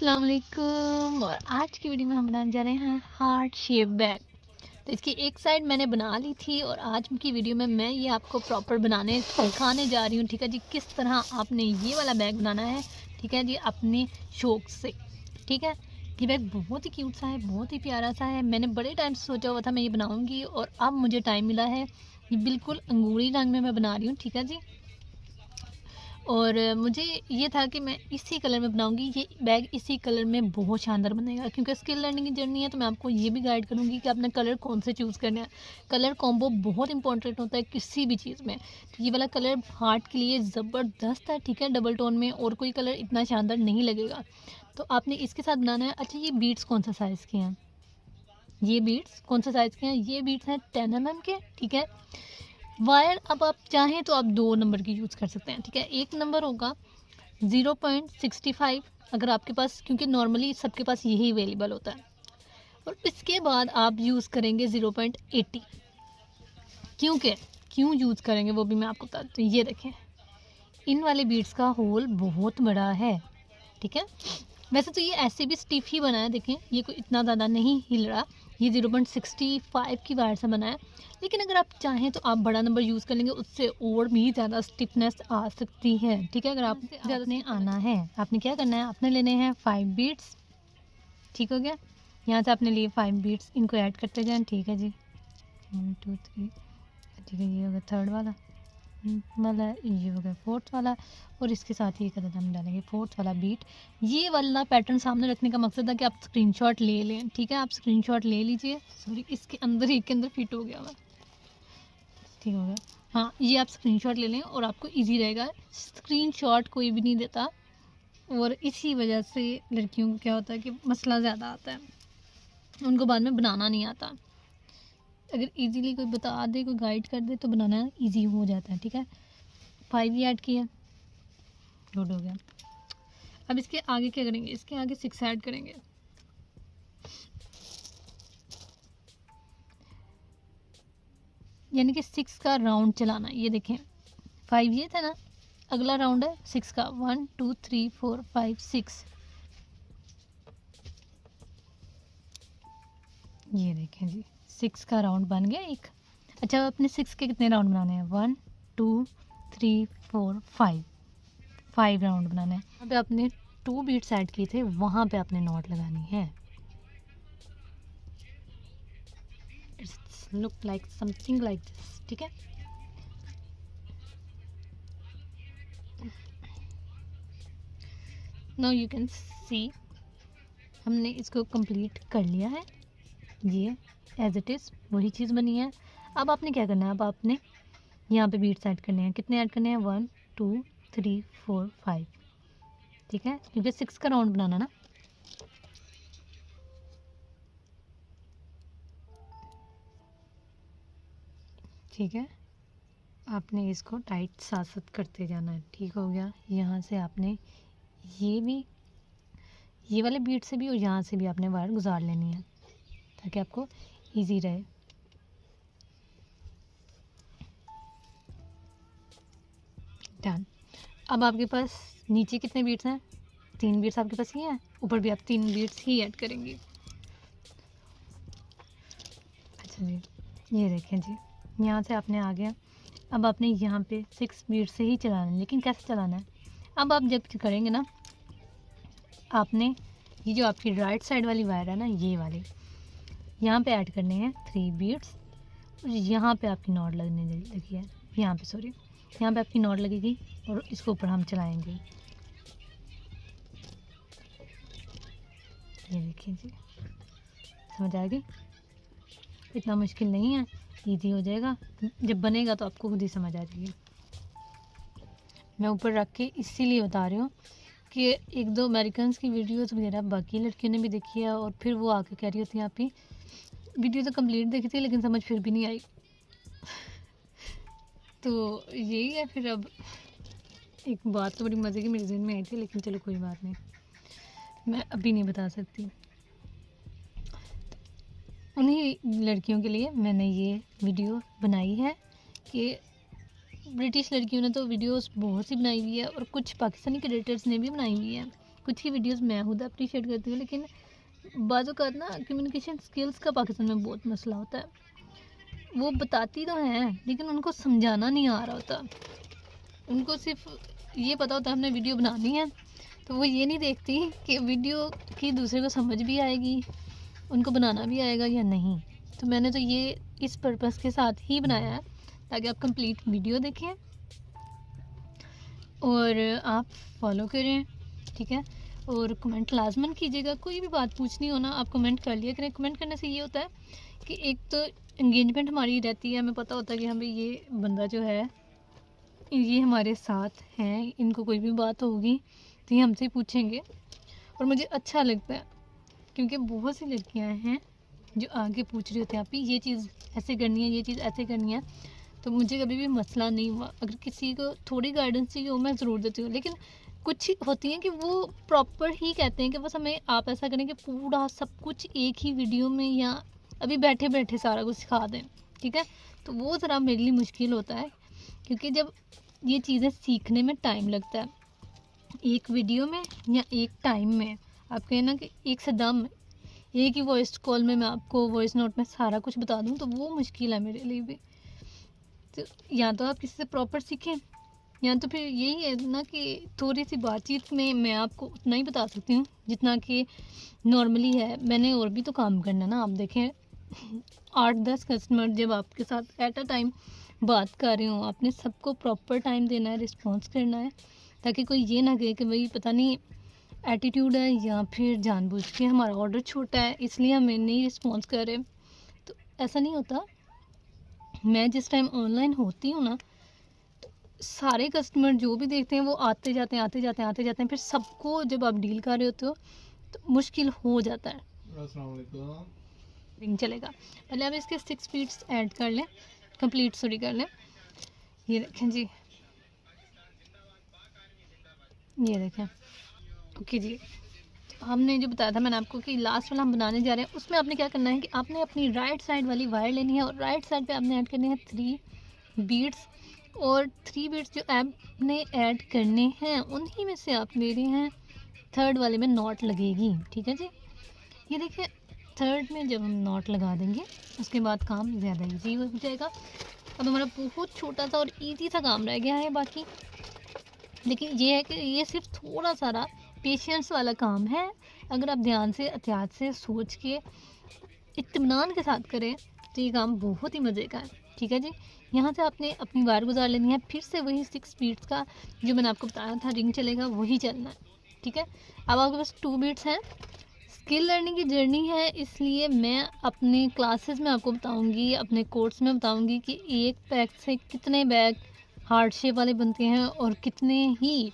अस्सलाम वालेकुम। और आज की वीडियो में हम बनाने जा रहे हैं हार्ट शेप बैग। तो इसकी एक साइड मैंने बना ली थी और आज की वीडियो में मैं ये आपको प्रॉपर बनाने सिखाने जा रही हूँ। ठीक है जी, किस तरह आपने ये वाला बैग बनाना है। ठीक है जी, अपने शौक से। ठीक है, ये बैग बहुत ही क्यूट सा है, बहुत ही प्यारा सा है। मैंने बड़े टाइम से सोचा हुआ था मैं ये बनाऊँगी और अब मुझे टाइम मिला है। ये बिल्कुल अंगूरी रंग में मैं बना रही हूँ। ठीक है जी, और मुझे ये था कि मैं इसी कलर में बनाऊंगी। ये बैग इसी कलर में बहुत शानदार बनेगा, क्योंकि स्किल लर्निंग की जर्नी है तो मैं आपको ये भी गाइड करूंगी कि आपने कलर कौन से चूज़ करना है। कलर कॉम्बो बहुत इंपॉर्टेंट होता है किसी भी चीज़ में। तो ये वाला कलर हार्ट के लिए ज़बरदस्त है। ठीक है, डबल टोन में और कोई कलर इतना शानदार नहीं लगेगा। तो आपने इसके साथ बनाना है। अच्छा, ये बीड्स कौन सा साइज़ के हैं? ये बीड्स कौन सा साइज़ के हैं? ये बीड्स हैं 10 mm के। ठीक है, वायर अब आप चाहें तो आप 2 नंबर की यूज़ कर सकते हैं। ठीक है, एक नंबर होगा 0.65 अगर आपके पास, क्योंकि नॉर्मली सबके पास यही अवेलेबल होता है। और इसके बाद आप यूज़ करेंगे 0.80। क्योंकि क्यों यूज़ करेंगे वो भी मैं आपको बताती हूँ। ये देखें, इन वाले बीड्स का होल बहुत बड़ा है। ठीक है, वैसे तो ये ऐसे भी स्टिफ ही बना है। देखें, ये कोई इतना ज़्यादा नहीं हिल रहा। ये 0.65 की वायर से बना है, लेकिन अगर आप चाहें तो आप बड़ा नंबर यूज़ कर लेंगे, उससे और भी ज़्यादा स्टिफनेस आ सकती है। ठीक है, अगर आप ज़्यादा नहीं आना है, आपने क्या करना है, आपने लेने हैं 5 बीट्स। ठीक हो गया, यहाँ से आपने लिए 5 बीट्स, इनको ऐड करते जाएं। ठीक है जी, 1 2 3। ठीक है, ये हो गया थर्ड वाला ये हो गया फोर्थ वाला, और इसके साथ ही एक अदद हम डालेंगे फोर्थ वाला बीट। ये वाला पैटर्न सामने रखने का मकसद है कि आप स्क्रीनशॉट ले लें। ठीक है, आप स्क्रीनशॉट ले लीजिए। सॉरी, इसके अंदर ही के अंदर फिट हो गया हुआ। ठीक हो गया, हाँ, ये आप स्क्रीनशॉट ले लें और आपको इजी रहेगा। स्क्रीनशॉट कोई भी नहीं देता, और इसी वजह से लड़कियों को क्या होता है कि मसला ज़्यादा आता है, उनको बाद में बनाना नहीं आता। अगर इजीली कोई बता दे, कोई गाइड कर दे तो बनाना इजी हो जाता है। ठीक है, 5 ही ऐड किया, गुड हो गया। अब इसके आगे क्या करेंगे, इसके आगे 6 ऐड करेंगे। यानी कि 6 का राउंड चलाना। ये देखें, 5 ये था ना, अगला राउंड है 6 का। 1 2 3 4 5 6। ये देखें जी, 6 का राउंड बन गया एक। अच्छा, अपने 6 के कितने राउंड बनाने हैं? 1 2 3 4 5। 5 राउंड बनाना है। यहाँ पे आपने 2 बीट्स ऐड किए थे, वहाँ पे आपने नॉट लगानी है। It's look like something like this. ठीक है, नाउ यू कैन सी हमने इसको कंप्लीट कर लिया है। ये एज इट इज़ वही चीज़ बनी है। अब आपने क्या करना है, अब आपने यहाँ पे बीट्स ऐड करने हैं। कितने ऐड करने हैं? 1 2 3 4 5। ठीक है, क्योंकि 6 का राउंड बनाना ना। ठीक है, आपने इसको टाइट साथ साथ करते जाना है। ठीक हो गया, यहाँ से आपने ये भी, ये वाले बीट से भी और यहाँ से भी आपने वायर गुजार लेनी है, ताकि आपको इजी रहे। डन। अब आपके पास नीचे कितने बीट्स हैं? 3 बीट्स आपके पास ही हैं, ऊपर भी आप 3 बीट्स ही ऐड करेंगी। अच्छा जी, ये देखें जी, यहाँ से आपने आ गया। अब आपने यहाँ पे 6 बीट से ही चलाना है, लेकिन कैसे चलाना है? अब आप जब करेंगे ना, आपने ये जो आपकी राइट साइड वाली वायर है ना, ये वाली, यहाँ पे ऐड करने हैं 3 बीट्स। और यहाँ पे आपकी नॉट लगने लगी है, यहाँ पे सॉरी, यहाँ पे आपकी नॉट लगेगी और इसको ऊपर हम चलाएंगे। ये देखिए जी, समझ आ गई? इतना मुश्किल नहीं है, इजी हो जाएगा। जब बनेगा तो आपको खुद ही समझ आ जाएगी। मैं ऊपर रख के इसीलिए बता रही हूँ कि 1-2 अमेरिकन की वीडियोस वगैरह बाकी लड़कियों ने भी देखी है, और फिर वो आके कह रही होती हैं आपकी वीडियो तो कंप्लीट देखी थी लेकिन समझ फिर भी नहीं आई। तो यही है। फिर अब एक बात तो बड़ी मज़े की मेरे जहन में आई थी, लेकिन चलो कोई बात नहीं, मैं अभी नहीं बता सकती। उन्हीं लड़कियों के लिए मैंने ये वीडियो बनाई है कि ब्रिटिश लड़कियों ने तो वीडियोस बहुत सी बनाई हुई है, और कुछ पाकिस्तानी क्रिएटर्स ने भी बनाई हुई है। कुछ ही वीडियोस मैं खुद अप्रिशिएट करती हूँ, लेकिन बाज़ों का ना कम्युनिकेशन स्किल्स का पाकिस्तान में बहुत मसला होता है। वो बताती तो हैं लेकिन उनको समझाना नहीं आ रहा होता। उनको सिर्फ ये पता होता है हमने वीडियो बनानी है, तो वो ये नहीं देखती कि वीडियो की दूसरे को समझ भी आएगी, उनको बनाना भी आएगा या नहीं। तो मैंने तो ये इस पर्पस के साथ ही बनाया है ताकि आप कंप्लीट वीडियो देखें और आप फॉलो करें, ठीक है। और कमेंट लाजमन कीजिएगा, कोई भी बात पूछनी हो ना आप कमेंट कर लिया करें। कमेंट करने से ये होता है कि एक तो एंगेजमेंट हमारी रहती है, हमें पता होता है कि हमें ये बंदा जो है ये हमारे साथ हैं, इनको कोई भी बात होगी तो ये हमसे पूछेंगे और मुझे अच्छा लगता है क्योंकि बहुत सी लड़कियां हैं जो आगे पूछ रही होती हैं आप ये चीज़ ऐसे करनी है, ये चीज़ ऐसे करनी है। तो मुझे कभी भी मसला नहीं हुआ, अगर किसी को थोड़ी गाइडेंस चाहिए हो मैं ज़रूर देती हूँ, लेकिन कुछ होती हैं कि वो प्रॉपर ही कहते हैं कि बस हमें आप ऐसा करें कि पूरा सब कुछ एक ही वीडियो में या अभी बैठे बैठे सारा कुछ सिखा दें, ठीक है। तो वो ज़रा मेरे लिए मुश्किल होता है क्योंकि जब ये चीज़ें सीखने में टाइम लगता है, एक वीडियो में या एक टाइम में आप कहें ना कि एक से दम एक ही वॉइस कॉल में मैं आपको वॉइस नोट में सारा कुछ बता दूं तो वो मुश्किल है मेरे लिए भी। तो या तो आप किसी से प्रॉपर सीखें या तो फिर यही है ना कि थोड़ी सी बातचीत में मैं आपको उतना ही बता सकती हूँ जितना कि नॉर्मली है। मैंने और भी तो काम करना ना, आप देखें 8-10 कस्टमर जब आपके साथ एट अ टाइम बात कर रहे हो, आपने सबको प्रॉपर टाइम देना है, रिस्पॉन्स करना है, ताकि कोई ये ना कहे कि भाई पता नहीं एटीट्यूड है या फिर जानबूझ के हमारा ऑर्डर छोटा है इसलिए हमें नहीं रिस्पॉन्स कर रहे। तो ऐसा नहीं होता। मैं जिस टाइम ऑनलाइन होती हूँ ना तो सारे कस्टमर जो भी देखते हैं वो आते जाते हैं, फिर सबको जब आप डील कर रहे होते हो तो मुश्किल हो जाता है। रिंग चलेगा, पहले आप इसके 6 बीट्स ऐड कर लें, कंप्लीट सॉरी कर लें। ये देखें जी, ये देखें, ओके जी। हमने जो बताया था मैंने आपको कि लास्ट वाला हम बनाने जा रहे हैं, उसमें आपने क्या करना है कि आपने अपनी राइट साइड वाली वायर लेनी है और राइट साइड पे आपने ऐड करने हैं 3 बीट्स, और 3 बीट्स जो आपने ऐड करने हैं उन्हीं में से आप ले रहे हैं 3rd वाले में नॉट लगेगी, ठीक है जी। ये देखिए 3rd में जब हम नॉट लगा देंगे उसके बाद काम ज़्यादा ईजी हो जाएगा। अब हमारा बहुत छोटा सा और ईजी सा काम रह गया है बाकी, लेकिन ये है कि ये सिर्फ थोड़ा सारा पेशेंस वाला काम है। अगर आप ध्यान से एहतियात से सोच के इत्मीनान के साथ करें तो ये काम बहुत ही मज़े का है, ठीक है जी। यहाँ से आपने अपनी वायर गुजार लेनी है, फिर से वही 6 बीट्स का जो मैंने आपको बताया था रिंग चलेगा वही चलना है, ठीक है। अब आपके पास 2 बीट्स हैं। स्किल लर्निंग की जर्नी है इसलिए मैं अपने क्लासेस में आपको बताऊँगी, अपने कोर्स में बताऊँगी कि एक बैग से कितने बैग हार्ड शेप वाले बनते हैं और कितने ही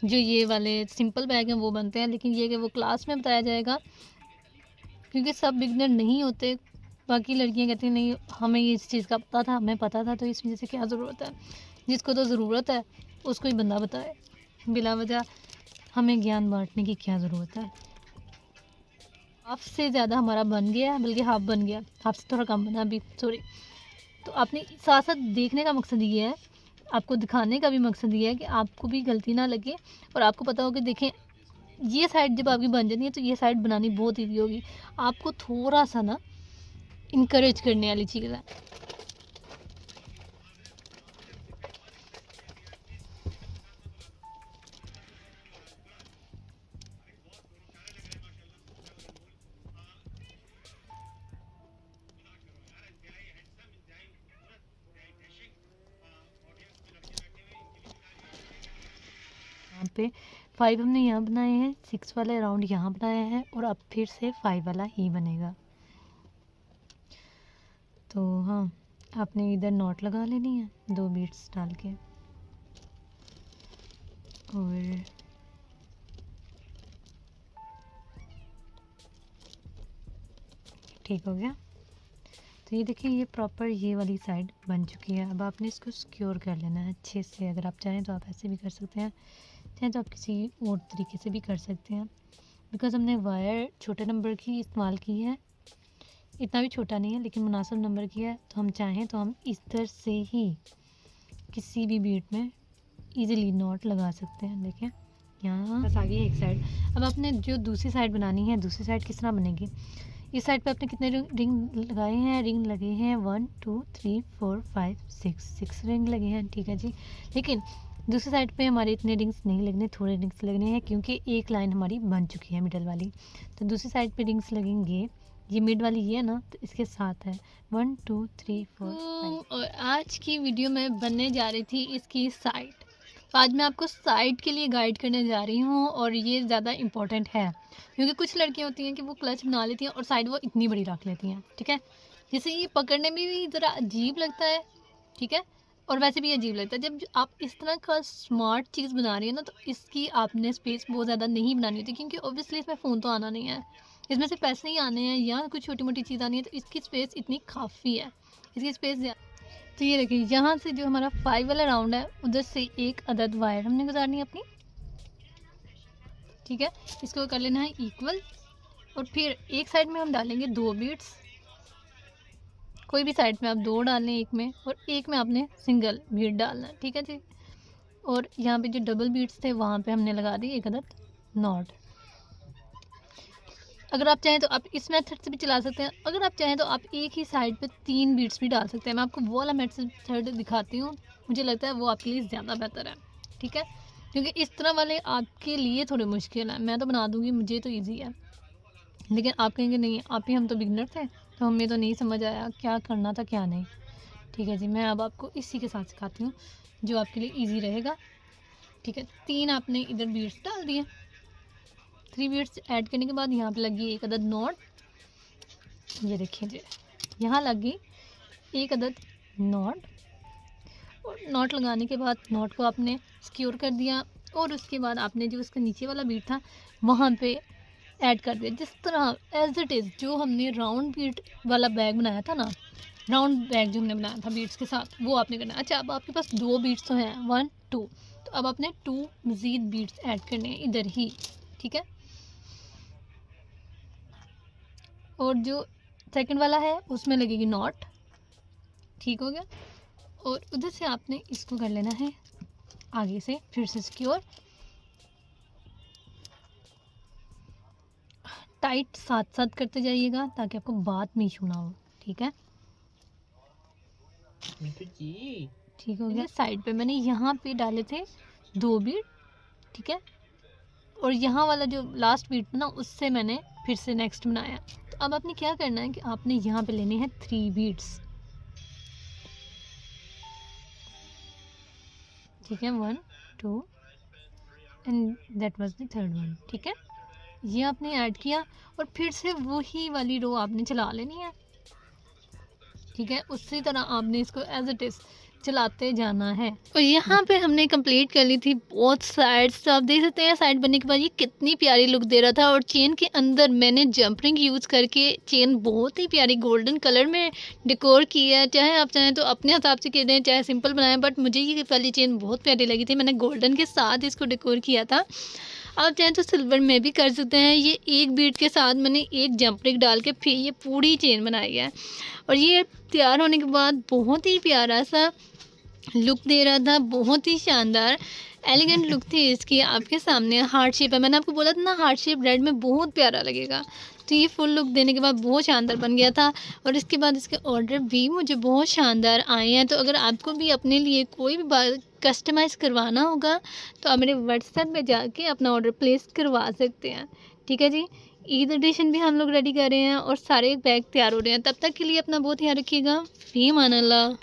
जो ये वाले सिंपल बैग हैं वो बनते हैं। लेकिन ये कि वो क्लास में बताया जाएगा क्योंकि सब बिगनर नहीं होते। बाकी लड़कियां कहती हैं नहीं हमें इस चीज़ का पता था, हमें पता था, तो इस वजह से क्या ज़रूरत है, जिसको तो ज़रूरत है उसको ही बंदा बताए, बिला वजह हमें ज्ञान बांटने की क्या ज़रूरत है। हाफ से ज़्यादा हमारा बन गया, बल्कि हाफ बन गया, हाफ से थोड़ा कम बना अभी, सॉरी। तो आपने साथ साथ देखने का मकसद ये है, आपको दिखाने का भी मकसद ये है कि आपको भी गलती ना लगे और आपको पता हो कि देखें ये साइड जब आपकी बन जाती है तो ये साइड बनानी बहुत ईजी होगी। आपको थोड़ा सा ना इनकरेज करने वाली चीज़ है। यहाँ पे 5 हमने यहाँ बनाए हैं, 6 वाला राउंड यहाँ बनाया है और अब फिर से 5 वाला ही बनेगा। तो हाँ आपने इधर नॉट लगा लेनी है 2 बीट्स डाल के, और ठीक हो गया। तो ये देखिए ये प्रॉपर ये वाली साइड बन चुकी है। अब आपने इसको सिक्योर कर लेना है अच्छे से। अगर आप चाहें तो आप ऐसे भी कर सकते हैं, चाहें तो आप किसी और तरीके से भी कर सकते हैं। बिकॉज़ हमने वायर छोटे नंबर की इस्तेमाल की है, इतना भी छोटा नहीं है लेकिन मुनासिब नंबर की है, तो हम चाहें तो हम इस तरह से ही किसी भी बीट में इजीली नॉट लगा सकते हैं। देखें यहाँ बस आ गई है एक साइड। अब आपने जो दूसरी साइड बनानी है, दूसरी साइड किस तरह बनेगी, इस साइड पे आपने कितने रिंग लगाए हैं, रिंग लगे हैं 1 2 3 4 5 6 रिंग लगे हैं, ठीक है जी। लेकिन दूसरी साइड पे हमारे इतने रिंग्स नहीं लगने, थोड़े रिंग्स लगने हैं, क्योंकि एक लाइन हमारी बन चुकी है मिडल वाली। तो दूसरी साइड पे रिंग्स लगेंगे, ये मिड वाली ये है ना, तो इसके साथ है 1 2 3 4 5। और आज की वीडियो में बनने जा रही थी इसकी साइड। तो आज मैं आपको साइड के लिए गाइड करने जा रही हूँ, और ये ज़्यादा इम्पोर्टेंट है, क्योंकि कुछ लड़कियाँ होती हैं कि वो क्लच बना लेती हैं और साइड वो इतनी बड़ी रख लेती हैं, ठीक है। जैसे ये पकड़ने में भी ज़रा अजीब लगता है, ठीक है, और वैसे भी अजीब लगता है। जब आप इस तरह का स्मार्ट चीज़ बना रही है ना, तो इसकी आपने स्पेस बहुत ज़्यादा नहीं बनानी होती, क्योंकि ऑब्वियसली इसमें फ़ोन तो आना नहीं है, इसमें से पैसे ही आने हैं या कुछ छोटी मोटी चीज़ आनी है, तो इसकी स्पेस इतनी काफ़ी है, इसकी स्पेस। तो ये देखिए, यहाँ से जो हमारा 5 वाला राउंड है, उधर से एक अदद वायर हमने गुजारनी है अपनी, ठीक है। इसको कर लेना है इक्वल, और फिर एक साइड में हम डालेंगे 2 बीड्स, कोई भी साइड में आप 2 डालें एक में, और एक में आपने सिंगल बीड डालना है, ठीक है जी। और यहाँ पे जो डबल बीड्स थे वहाँ पे हमने लगा दी एक अदद नॉट। अगर आप चाहें तो आप इस मेथड से भी चला सकते हैं, अगर आप चाहें तो आप एक ही साइड पे 3 बीट्स भी डाल सकते हैं। मैं आपको वो वाला मेथड दिखाती हूँ, मुझे लगता है वो आपके लिए ज़्यादा बेहतर है, ठीक है, क्योंकि इस तरह वाले आपके लिए थोड़े मुश्किल है। मैं तो बना दूँगी, मुझे तो ईजी है, लेकिन आप कहेंगे नहीं आप ही, हम तो बिगनर थे, तो हमें तो नहीं समझ आया क्या करना था क्या नहीं, ठीक है जी। मैं अब आपको इसी के साथ सिखाती हूँ जो आपके लिए ईजी रहेगा, ठीक है। 3 आपने इधर बीट्स डाल दिए, 3 बीट्स ऐड करने के बाद यहाँ पे लगी एक अदद नॉट, ये देखिए जी, यहाँ लगी एक अदद नॉट। और नॉट लगाने के बाद नॉट को आपने सिक्योर कर दिया, और उसके बाद आपने जो उसका नीचे वाला बीट था वहाँ पे ऐड कर दिया, जिस तरह एज इट इज़ जो हमने राउंड बीट वाला बैग बनाया था ना, राउंड बैग जो हमने बनाया था बीट्स के साथ, वो आपने करना है। अच्छा, अब आपके पास 2 बीट्स तो हैं 1 2, तो अब आपने 2 मज़ीद बीट्स ऐड करने हैं इधर ही, ठीक है। और जो सेकंड वाला है उसमें लगेगी नॉट, ठीक हो गया। और उधर से आपने इसको कर लेना है आगे से फिर से सिक्योर, टाइट साथ साथ करते जाइएगा ताकि आपको बात में इशू ना हो, ठीक है। ठीक हो गया। साइड पे मैंने यहाँ पे डाले थे 2 बीट, ठीक है, और यहाँ वाला जो लास्ट बीट था ना, उससे मैंने फिर से नेक्स्ट बनाया। तो अब आपने क्या करना है कि आपने यहाँ पे लेने हैं 3 बीट्स, ठीक है, 1 2 and that was the third one, ठीक है। ये आपने ऐड किया, और फिर से वही वाली रो आपने चला लेनी है, ठीक है। उसी तरह आपने इसको एज इट इज़ चलाते जाना है। और यहाँ पे हमने कंप्लीट कर ली थी बोथ साइड्स। तो आप देख सकते हैं साइड बनने के बाद ये कितनी प्यारी लुक दे रहा था, और चेन के अंदर मैंने जंप रिंग यूज़ करके चेन बहुत ही प्यारी गोल्डन कलर में डेकोर किया है। चाहे आप चाहें तो अपने हिसाब से करें, चाहे सिंपल बनाएं, बट मुझे ये वाली चेन बहुत प्यारी लगी थी, मैंने गोल्डन के साथ इसको डेकोर किया था। आप चाहें तो सिल्वर में भी कर सकते हैं। ये एक बीट के साथ मैंने एक जंप रिंग डाल के फिर ये पूरी चेन बनाई है, और ये तैयार होने के बाद बहुत ही प्यारा सा लुक दे रहा था, बहुत ही शानदार एलिगेंट लुक थी इसकी। आपके सामने हार्ट शेप है, मैंने आपको बोला था ना हार्ट शेप रेड में बहुत प्यारा लगेगा। तो ये फुल लुक देने के बाद बहुत शानदार बन गया था, और इसके बाद इसके ऑर्डर भी मुझे बहुत शानदार आए हैं। तो अगर आपको भी अपने लिए कोई भी कस्टमाइज़ करवाना होगा तो आप मेरे व्हाट्सएप में जाके अपना ऑर्डर प्लेस करवा सकते हैं, ठीक है जी। ईद एडिशन भी हम लोग रेडी कर रहे हैं, और सारे बैग तैयार हो रहे हैं। तब तक के लिए अपना बहुत ध्यान रखिएगा। फी मान अल्लाह।